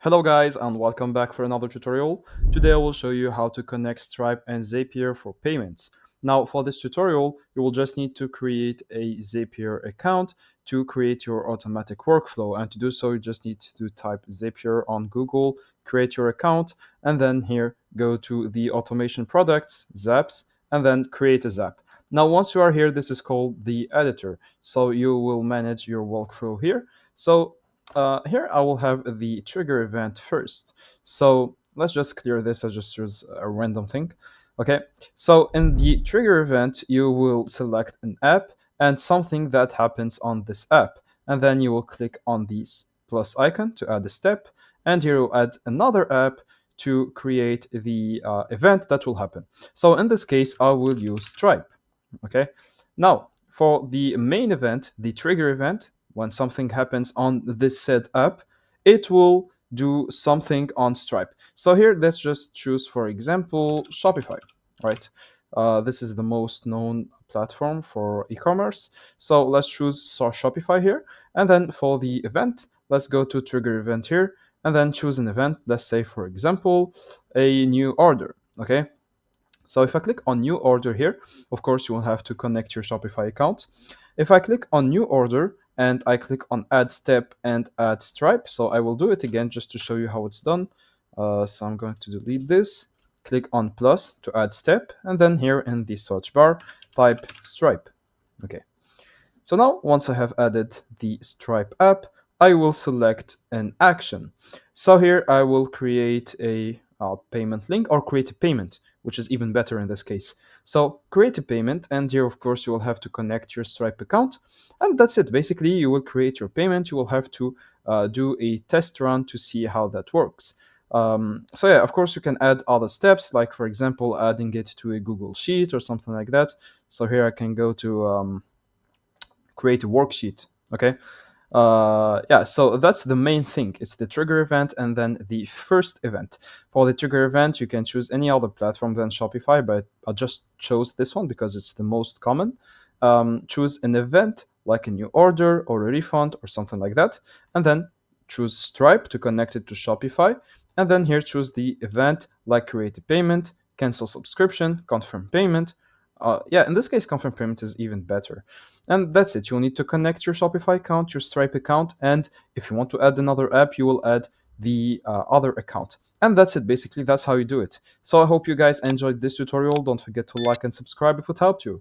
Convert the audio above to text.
Hello guys and welcome back for another tutorial. Today I will show you how to connect Stripe and Zapier for payments. Now for this tutorial, you will just need to create a Zapier account to create your automatic workflow, and to do so you just need to type Zapier on Google, create your account, and then here go to the automation products, Zaps, and then create a Zap. Now once you are here, this is called the editor, so you will manage your workflow here. Here I will have the trigger event first. So let's just clear this. I just choose a random thing. Okay. So in the trigger event, you will select an app and something that happens on this app. And then you will click on this plus icon to add a step. And you will add another app to create the event that will happen. So in this case, I will use Stripe. Okay. Now, for the main event, the trigger event, when something happens on this said app, it will do something on Stripe. So here, let's just choose, for example, Shopify, right? This is the most known platform for e-commerce. So let's choose Shopify here. And then for the event, let's go to trigger event here and then choose an event. Let's say, for example, a new order. Okay. So if I click on new order here, of course, you will have to connect your Shopify account. If I click on new order and I click on add step and add Stripe, so I will do it again just to show you how it's done. So I'm going to delete this, click on plus to add step, and then here in the search bar, type Stripe. Okay. So now, once I have added the Stripe app, I will select an action. So here I will create a payment link, or create a payment, which is even better in this case. So create a payment, and here of course you will have to connect your Stripe account, and that's it. Basically, you will create your payment. You will have to do a test run to see how that works. So yeah, of course you can add other steps, like for example adding it to a Google Sheet or something like that. So here I can go to create a worksheet. Okay. Yeah, so that's the main thing. It's the trigger event and then the first event. For the trigger event, you can choose any other platform than Shopify, but I just chose this one because it's the most common. Choose an event like a new order or a refund or something like that, and then choose Stripe to connect it to Shopify, and then here choose the event like create a payment, cancel subscription, confirm payment. Yeah, in this case, confirm payment is even better. And that's it. You'll need to connect your Shopify account, your Stripe account, and if you want to add another app, you will add the other account. And that's it. Basically, that's how you do it. So I hope you guys enjoyed this tutorial. Don't forget to like and subscribe if it helped you.